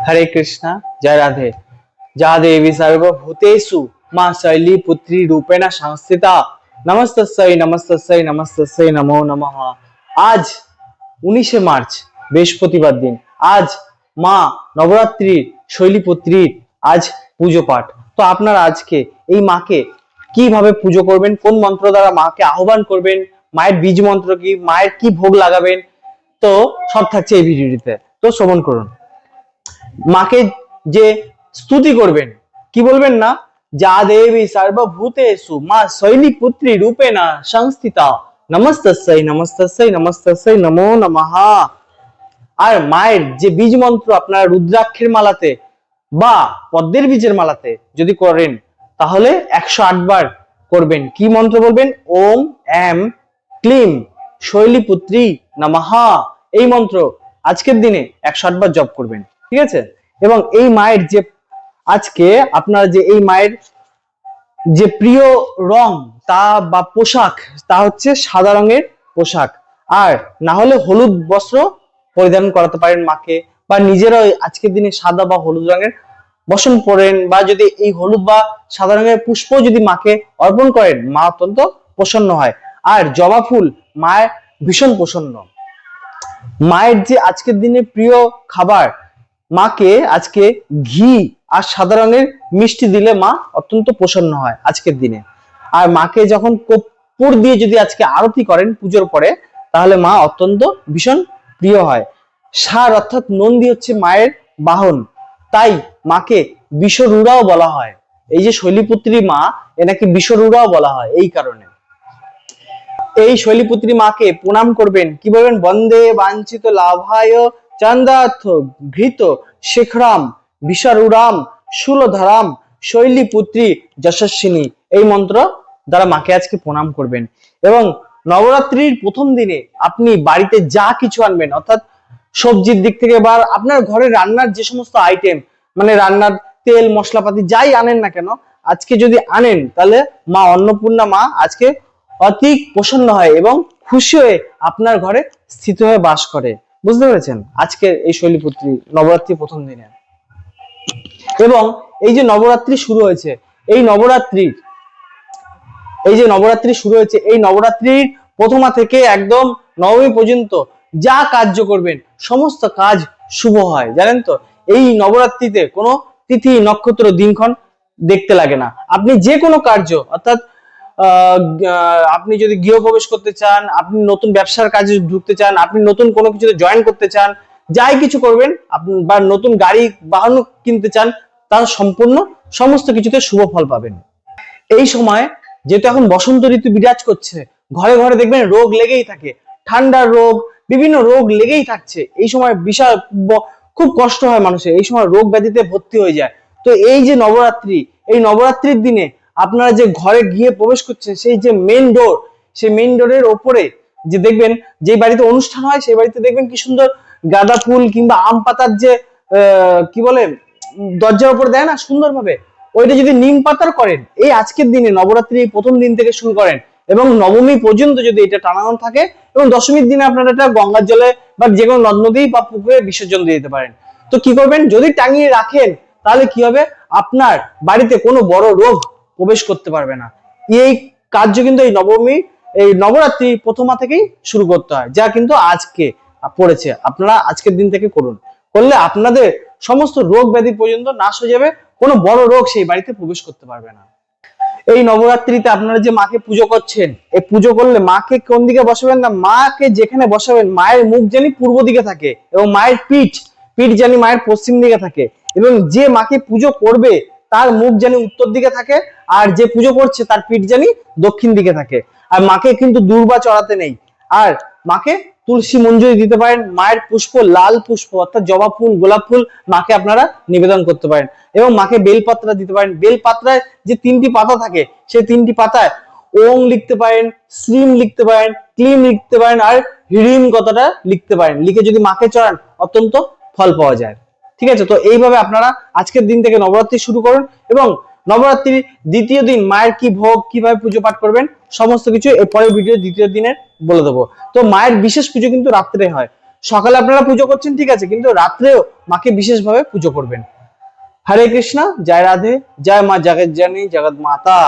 हरे कृष्णा जय राधे। जा देवी सर्वभूतेषु मां शैली पुत्री रूपेण संस्थिता नमस्तस्यै नमस्तस्यै नमस्तस्यै नमो नमः। आज 19 मार्च বৃহস্পতিবার দিন। আজ মা নবরাত্রির শৈলীপুত্রীর আজ পুজো পাঠ। তো আপনারা আজকে এই মাকে কিভাবে পুজো করবেন, কোন মন্ত্র দ্বারা মাকে আহ্বান করবেন, মায়ের বীজ মন্ত্র কি, মায়ের কি ভোগ লাগাবেন, তো সব থাকছে এই ভিডিওটিতে। তো শ্রবণ করুন। মাকে যে স্তুতি করবেন, কি বলবেন না, যা দেবী সর্বভূতেষু মা শৈলীপুত্রী রূপেণ সংস্থিতা নমস্তস্यै নমস্তস্यै নমস্তস্यै নমো নমঃ। আর মায়ের যে বীজ মন্ত্র আপনারা রুদ্রাক্ষের মালাতে বা পদ্মের বীজের মালাতে যদি করেন তাহলে 108 বার করবেন। কি মন্ত্র বলবেন? ওম এম ক্লিম শৈলীপুত্রী নমঃ। এই মন্ত্র আজকের দিনে 108 বার জপ করবেন, ঠিক আছে? এবং এই মায়ের যে আজকে আপনারা যে এই মায়ের যে প্রিয় রং তা বা পোশাক তা হচ্ছে সাদা রঙের পোশাক, আর না হলে হলুদ বস্ত্র পরিধান করাতে পারেন মাকে, বা নিজেরাও আজকের দিনে সাদা বা হলুদ রঙের বসন পরেন, বা যদি এই হলুদ বা সাদা রঙের পুষ্প যদি মাকে অর্পণ করেন মা অত্যন্ত প্রসন্ন হয়। আর জবা ফুল মায়ের ভীষণ প্রসন্ন। মায়ের যে আজকের দিনে প্রিয় খাবার, মাকে আজকে ঘি আর সাদা রঙের মিষ্টি দিলে মা অত্যন্ত প্রসন্ন হয় আজকের দিনে। আর মাকে যখন কর্পূর দিয়ে যদি আজকে আরতি করেন পুজোর পরে, তাহলে মা অত্যন্ত ভীষণ প্রিয় হয়। ষাঁড় অর্থাৎ নন্দী হচ্ছে মায়ের বাহন, তাই মাকে বিশ্বরূঢ়াও বলা হয়। এই যে শৈলীপুত্রী মা, এনাকে বিশ্বরূঢ়াও বলা হয় এই কারণে। এই শৈলীপুত্রী মাকে প্রণাম করবেন, কি বলবেন? বন্দে বাঞ্ছিত লাভায় চন্দ্রার্থ ঘৃত শেখরাম বিশারুরাম শূলধরাম শৈলীপুত্রী যশস্বিনী। এই মন্ত্র দ্বারা মাকে আজকে প্রণাম করবেন। এবং নবরাত্রির প্রথম দিনে আপনি বাড়িতে যা কিছু আনবেন, অর্থাৎ সবজির দিক থেকে বা আপনার ঘরে রান্নার যে সমস্ত আইটেম, মানে রান্নার তেল মশলাপাতি যাই আনেন না কেন, আজকে যদি আনেন তাহলে মা অন্নপূর্ণা মা আজকে অতি প্রসন্ন হয় এবং খুশি হয়ে আপনার ঘরে স্থিত হয়ে বাস করে। বুঝতে পেরেছেন? আজকে এই শৈলীপুত্রী নবরাত্রি প্রথম দিনে। এবং এই যে নবরাত্রি শুরু হয়েছে, এই নবরাত্রির প্রথমা থেকে একদম নবমী পর্যন্ত যা কার্য করবেন সমস্ত কাজ শুভ হয়, জানেন তো? এই নবরাত্রিতে কোনো তিথি নক্ষত্র দিনক্ষণ দেখতে লাগে না। আপনি যে কোনো কার্য, অর্থাৎ আপনি যদি গৃহপ্রবেশ করতে চান, আপনি নতুন ব্যবসার কাজে ঢুকতে চান, আপনি নতুন কোনো কিছুতে জয়েন করতে চান, যাই কিছু করবেন, আপনি বা নতুন গাড়ি বাহন কিনতে চান, তার সম্পূর্ণ সমস্ত কিছুতে শুভ ফল পাবেন। এই সময় যেহেতু এখন বসন্ত ঋতু বিরাজ করছে, ঘরে ঘরে দেখবেন রোগ লেগেই থাকে, ঠান্ডার রোগ, বিভিন্ন রোগ লেগেই থাকছে। এই সময় বিশাল খুব কষ্ট হয় মানুষের, এই সময় রোগ ব্যাধিতে ভর্তি হয়ে যায়। তো এই যে নবরাত্রি, এই নবরাত্রির দিনে আপনারা যে ঘরে গিয়ে প্রবেশ করছেন, সেই যে মেইন ডোর, সেই মেইন ডোরের ওপরে যে দেখবেন, যে বাড়িতে অনুষ্ঠান হয় সেই বাড়িতে দেখবেন কি সুন্দর গাঁদা ফুল কিংবা আম পাতার যে কি বলে দরজার উপর দেয় না সুন্দরভাবে, ওইটা যদি নিম পাতার করেন, এই আজকের দিনে নবরাত্রি প্রথম দিন থেকে শুরু করেন এবং নবমী পর্যন্ত যদি এটা টানানো থাকে, এবং দশমীর দিনে আপনারা এটা গঙ্গার জলে বা যে কোনো নদ নদী বা পুকুরে বিসর্জন দিয়ে দিতে পারেন। তো কি করবেন, যদি টাঙিয়ে রাখেন তাহলে কি হবে, আপনার বাড়িতে কোনো বড় রোগ প্রবেশ করতে পারবে না। এই কার্য কিন্তু এই নবরাত্রি প্রথমা থেকেই শুরু করতে হয়, যা কিন্তু আজকে পড়েছে। আপনারা আজকের দিন থেকে করুন, করলে আপনাদের সমস্ত রোগ ব্যাধি পর্যন্ত নাশ হয়ে যাবে, কোনো বড় রোগ সেই বাড়িতে প্রবেশ করতে পারবে না। এই নবরাত্রিতে আপনারা যে মাকে পুজো করছেন, এই পুজো করলে মাকে কোন দিকে বসাবেন না, মাকে যেখানে বসাবেন মায়ের মুখ জানি পূর্ব দিকে থাকে, এবং মায়ের পিঠ জানি মায়ের পশ্চিম দিকে থাকে, এবং যে মাকে পুজো করবে তার মুখ জানি উত্তর দিকে থাকে, আর যে পুজো করছে তার পিঠ জানি দক্ষিণ দিকে থাকে। আর মাকে কিন্তু দূর্বা চড়াতে নেই। আর মাকে তুলসী মঞ্জুরি দিতে পারেন, মায়ের পুষ্প লাল পুষ্প অর্থাৎ জবা ফুল গোলাপ ফুল মাকে আপনারা নিবেদন করতে পারেন, এবং মাকে বেলপাত্রা দিতে পারেন। বেলপাত্রায় যে 3টি পাতা থাকে, সেই 3টি পাতায় ওং লিখতে পারেন, শ্রীম লিখতে পারেন, ক্লিম লিখতে পারেন, আর হ্রিম কথাটা লিখতে পারেন। লিখে যদি মাকে চড়ান অত্যন্ত ফল পাওয়া যায়। ঠিক আছে? তো এইভাবে আপনারা আজকের দিন থেকে নবরাত্রি শুরু করুন, এবং নবরাত্রির দ্বিতীয় দিন মায়ের কি ভোগ, কিভাবে পুজো পাঠ করবেন সমস্ত কিছু এর পরের ভিডিও দ্বিতীয় দিনের বলে দেবো। তো মায়ের বিশেষ পুজো কিন্তু রাত্রে হয়, সকালে আপনারা পুজো করছেন ঠিক আছে, কিন্তু রাত্রেও মাকে বিশেষভাবে পুজো করবেন। হরে কৃষ্ণ, জয় রাধে, জয় মা জগৎ জননী জগৎ মাতা।